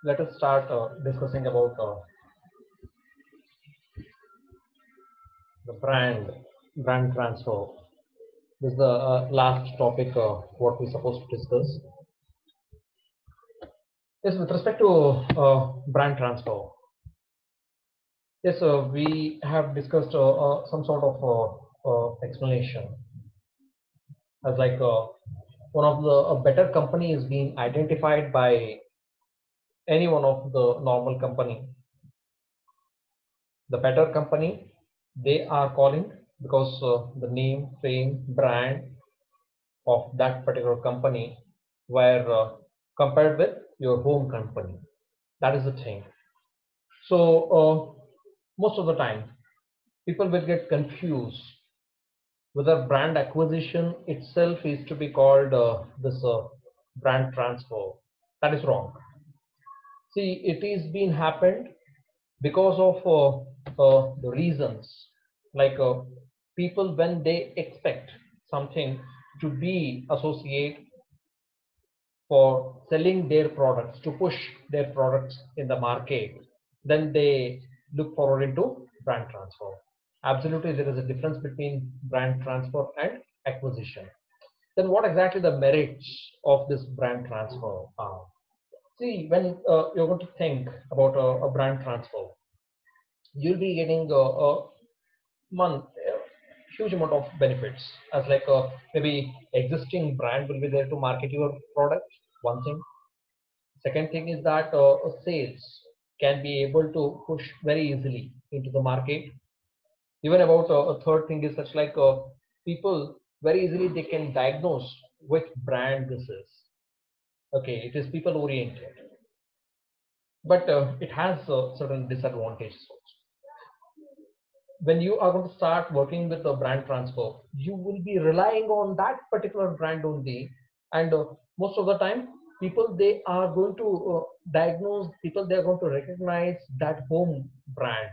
let us start discussing about the brand transfer. This is the last topic what we're supposed to discuss. Yes, with respect to brand transfer. Yes, we have discussed some sort of explanation as like one of the a better company is being identified by any one of the normal company. The better company they are calling because the name, fame, brand of that particular company were compared with your home company. That is the thing. So most of the time people will get confused whether brand acquisition itself is to be called this brand transfer. That is wrong. See, it is being happened because of the reasons like people when they expect something to be associate for selling their products, to push their products in the market, then they look forward into brand transfer. Absolutely, there is a difference between brand transfer and acquisition. Then what exactly the merits of this brand transfer are? See, when you're going to think about a brand transfer, you'll be getting a month huge amount of benefits as like maybe existing brand will be there to market your product. One thing. Second thing is that sales can be able to push very easily into the market. Even about a third thing is such like people very easily they can diagnose which brand this is. Okay, it is people oriented, but it has certain disadvantages also. When you are going to start working with a brand transfer, you will be relying on that particular brand only, and most of the time people they are going to diagnose, people they are going to recognize that home brand,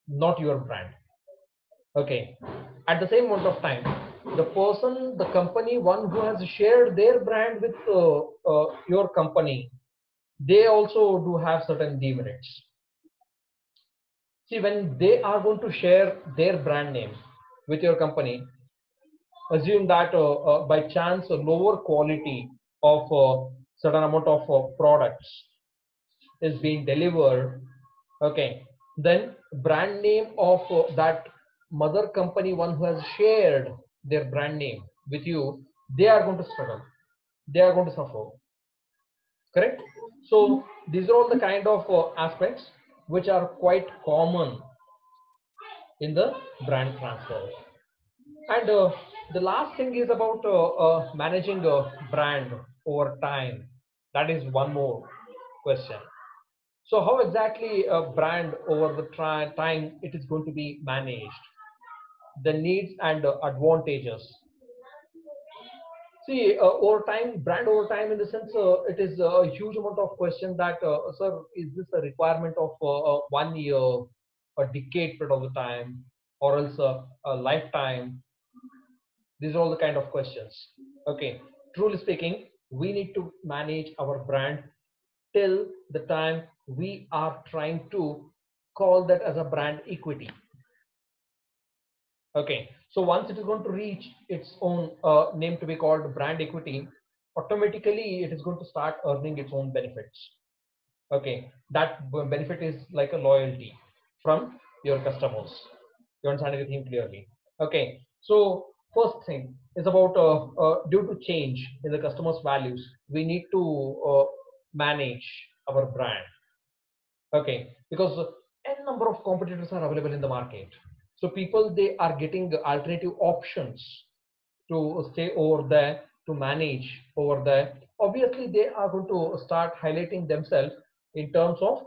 not your brand. Okay, at the same amount of time the person, the company one who has shared their brand with your company, they also do have certain demerits. See, when they are going to share their brand name with your company, assume that by chance a lower quality of certain amount of products is being delivered. Okay, then brand name of that mother company, one who has shared their brand name with you, they are going to struggle, they are going to suffer. Correct. So these are all the kind of aspects which are quite common in the brand transfer. And the last thing is about managing a brand over time. That is one more question. So how exactly a brand over the time it is going to be managed? The needs and advantages. See, over time, brand over time, in the sense, it is a huge amount of question that, sir, is this a requirement of 1 year, a decade period of the time, or else a lifetime? These are all the kind of questions. Okay, truly speaking, we need to manage our brand till the time we are trying to call that as a brand equity. Okay, so once it is going to reach its own name to be called brand equity, automatically it is going to start earning its own benefits. Okay, that benefit is like a loyalty from your customers. You understand everything clearly? Okay, so first thing is about due to change in the customers' values, we need to manage our brand. Okay, because n number of competitors are available in the market, so people they are getting alternative options to stay over there, to manage over there. Obviously they are going to start highlighting themselves in terms of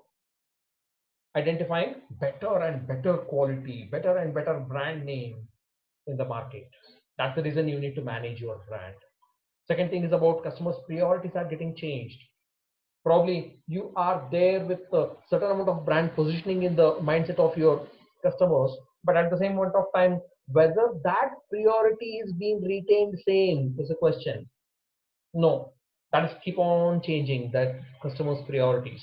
identifying better and better quality, better and better brand name in the market. That's the reason you need to manage your brand. Second thing is about customers priorities are getting changed. Probably you are there with a certain amount of brand positioning in the mindset of your customers, but at the same point of time whether that priority is being retained same is a question. No, That is keep on changing that customers' priorities.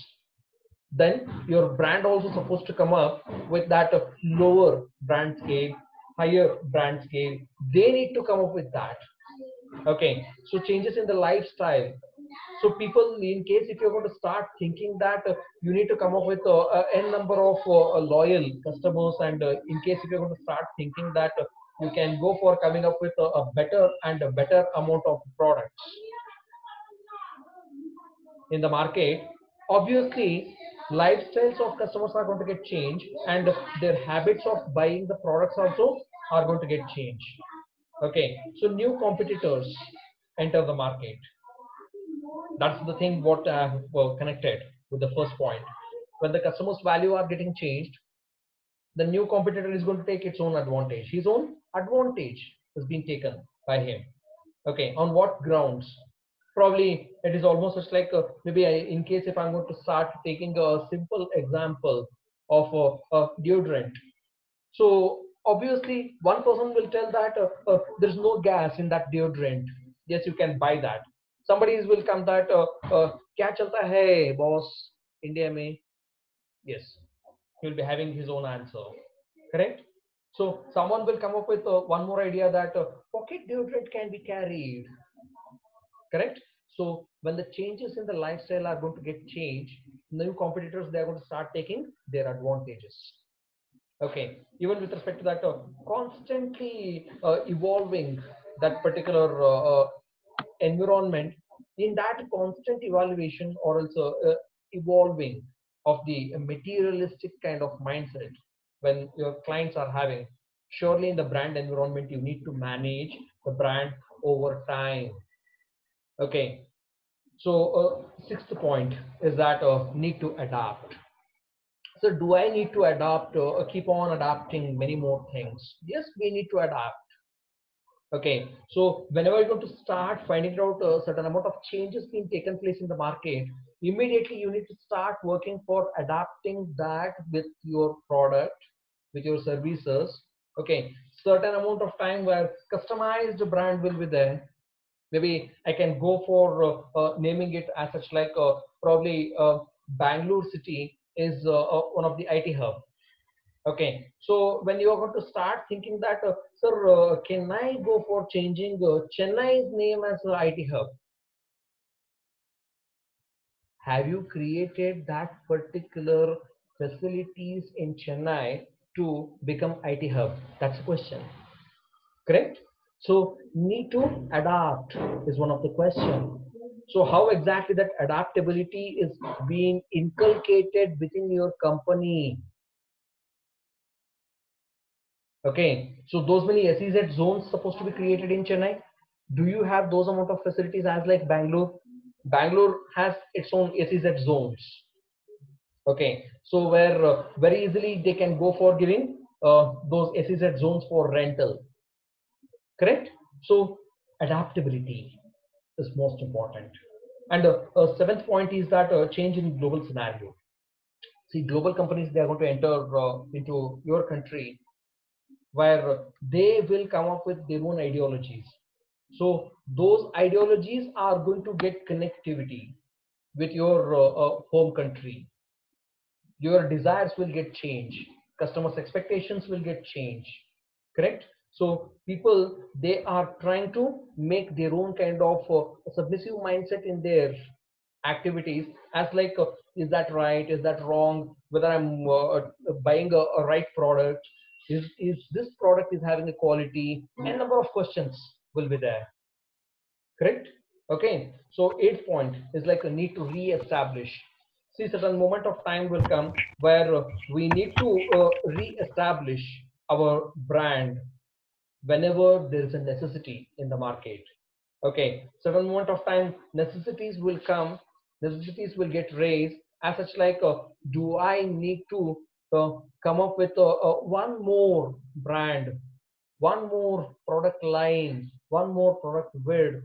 Then your brand also supposed to come up with that lower brand scale, higher brand scale. They need to come up with that. Okay, so changes in the lifestyle. So people, in case if you're going to start thinking that you need to come up with n number of loyal customers, and in case if you're going to start thinking that you can go for coming up with a better and a better amount of products in the market, obviously lifestyles of customers are going to get changed, and their habits of buying the products also are going to get changed. Okay, so new competitors enter the market. That's the thing what well, connected with the first point. When the customer's value are getting changed, the new competitor is going to take its own advantage. His own advantage is being taken by him. Okay, on what grounds? Probably it is almost just like maybe in case if I'm going to start taking a simple example of a deodorant. So obviously one person will tell that there's no gas in that deodorant. Yes, you can buy that. Somebody will come that क्या चलता है boss India में? Yes, he will be having his own answer. Correct? So someone will come up with one more idea that pocket deodorant can be carried. Correct? So when the changes in the lifestyle are going to get changed, new competitors, they are going to start taking their advantages. Okay, even with respect to that constantly evolving that particular environment, in that constant evaluation or also evolving of the materialistic kind of mindset when your clients are having, surely in the brand environment you need to manage the brand over time. Okay, so sixth point is that need to adapt. So do I need to adapt, keep on adapting many more things? Yes, we need to adapt. Okay, so whenever you're going to start finding out a certain amount of changes being taken place in the market, immediately you need to start working for adapting that with your product, with your services. Okay, certain amount of time where customized brand will be there. Maybe I can go for naming it as such like probably Bangalore city is one of the IT hub. Okay, so when you are going to start thinking that, sir, can I go for changing Chennai's name as IT hub? Have you created that particular facilities in Chennai to become IT hub? That's the question. Correct? So need to adapt is one of the question. So how exactly that adaptability is being inculcated within your company? Okay, so those many SEZ zones supposed to be created in Chennai. Do you have those amount of facilities as like Bangalore? Bangalore has its own SEZ zones. Okay, so where very easily they can go for giving those SEZ zones for rental. Correct? So adaptability is most important. And seventh point is that change in global scenario. See, global companies, they are going to enter into your country where they will come up with their own ideologies. So those ideologies are going to get connectivity with your home country. Your desires will get changed. Customers' expectations will get changed. Correct? So people, they are trying to make their own kind of submissive mindset in their activities as like is that right, is that wrong, whether I'm buying a right product, is this product is having a quality, and number of questions will be there. Correct? Okay, so eighth point is like a need to re-establish. See, certain moment of time will come where we need to re-establish our brand whenever there is a necessity in the market. Okay, certain moment of time necessities will come, necessities will get raised as such like do I need to come up with one more brand, one more product line, one more product width?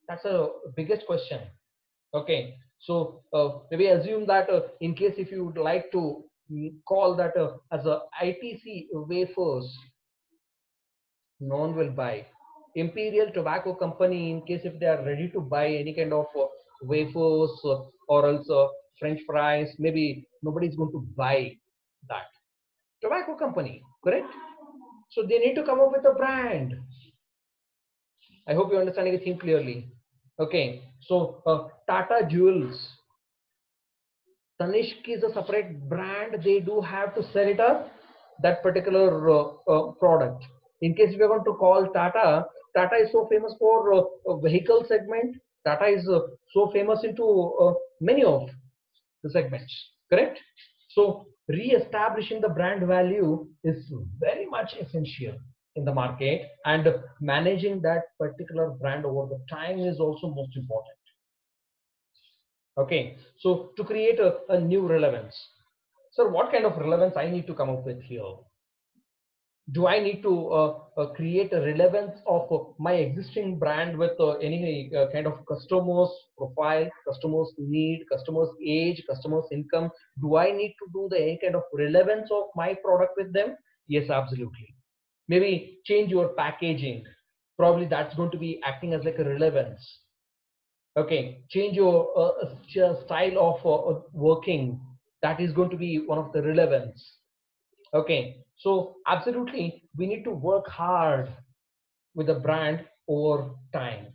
That's a biggest question. Okay, so maybe assume that in case if you would like to call that as a ITC wafers, no one will buy. Imperial Tobacco Company, in case if they are ready to buy any kind of wafers or else French fries, maybe nobody is going to buy that. Tobacco company, correct? So they need to come up with a brand. I hope you're understanding the theme clearly. Okay, so Tata Jewels, Tanishq is a separate brand. They do have to sell it as that particular product. In case we are going to call Tata, Tata is so famous for vehicle segment. Tata is so famous into many of the segments, correct? So re-establishing the brand value is very much essential in the market, and managing that particular brand over the time is also most important. Okay, so to create a new relevance. So what kind of relevance I need to come up with here? Do I need to create a relevance of my existing brand with any kind of customers profile, customers need, customers age, customers income? Do I need to do the any kind of relevance of my product with them? Yes, absolutely. Maybe change your packaging. Probably that's going to be acting as like a relevance. Okay, change your style of working. That is going to be one of the relevance. Okay, so absolutely, we need to work hard with the brand over time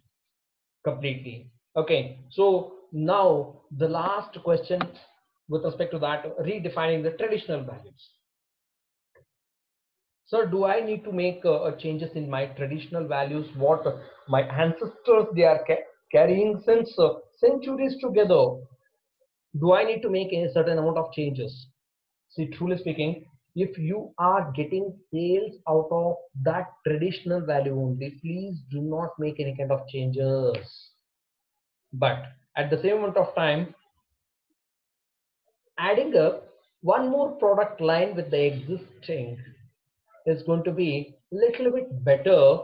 completely. Okay, so now the last question with respect to that, redefining the traditional values. So do I need to make changes in my traditional values, what my ancestors they are carrying since centuries together? Do I need to make a certain amount of changes? See, truly speaking, if you are getting sales out of that traditional value only, please do not make any kind of changes. But at the same amount of time, adding up one more product line with the existing is going to be a little bit better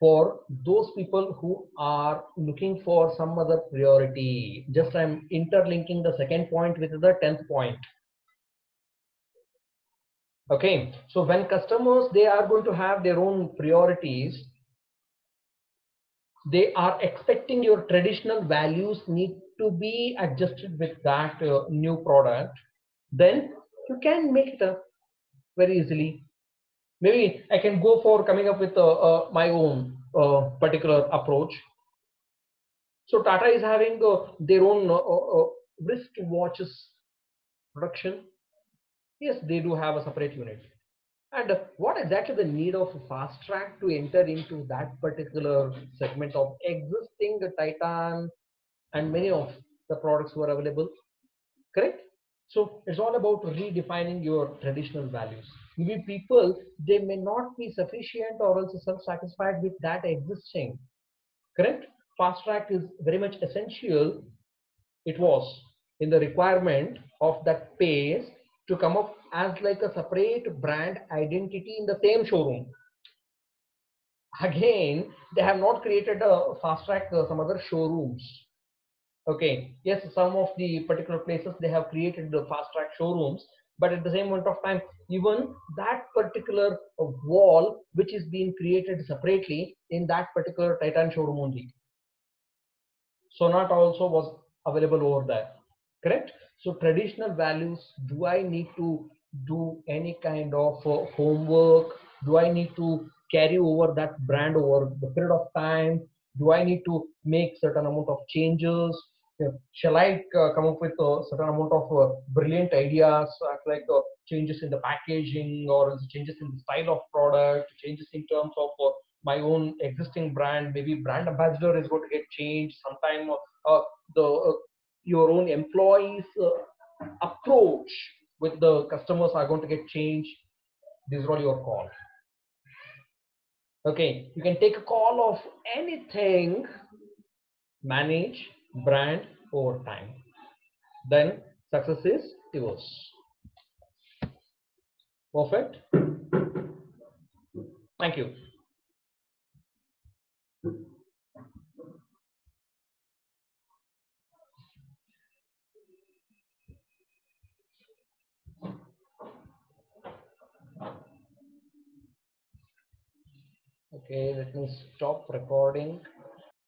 for those people who are looking for some other priority. Just I'm interlinking the second point with the 10th point. Okay, so when customers they are going to have their own priorities, they are expecting your traditional values need to be adjusted with that new product, then you can make it up very easily. Maybe I can go for coming up with my own particular approach. So Tata is having their own wrist watches production. Yes, they do have a separate unit. And what exactly the need of fast track to enter into that particular segment of existing Titan and many of the products who are available, correct? So it's all about redefining your traditional values. Maybe people they may not be sufficient or also self-satisfied with that existing, correct? Fast track is very much essential. It was in the requirement of that pace to come up as like a separate brand identity in the same showroom. Again, they have not created a fast track some other showrooms. Okay, yes, some of the particular places they have created the fast track showrooms, but at the same moment of time, even that particular wall which is being created separately in that particular Titan showroom only. Sonata also was available over there, correct? So traditional values, do I need to do any kind of homework? Do I need to carry over that brand over the period of time? Do I need to make certain amount of changes? Shall I come up with a certain amount of brilliant ideas like changes in the packaging or changes in the style of product, changes in terms of my own existing brand? Maybe brand ambassador is going to get changed sometime. The your own employees approach with the customers are going to get changed. This is all your call. Okay, you can take a call of anything, manage brand over time, then success is yours. Perfect. Thank you. Okay, let me stop recording.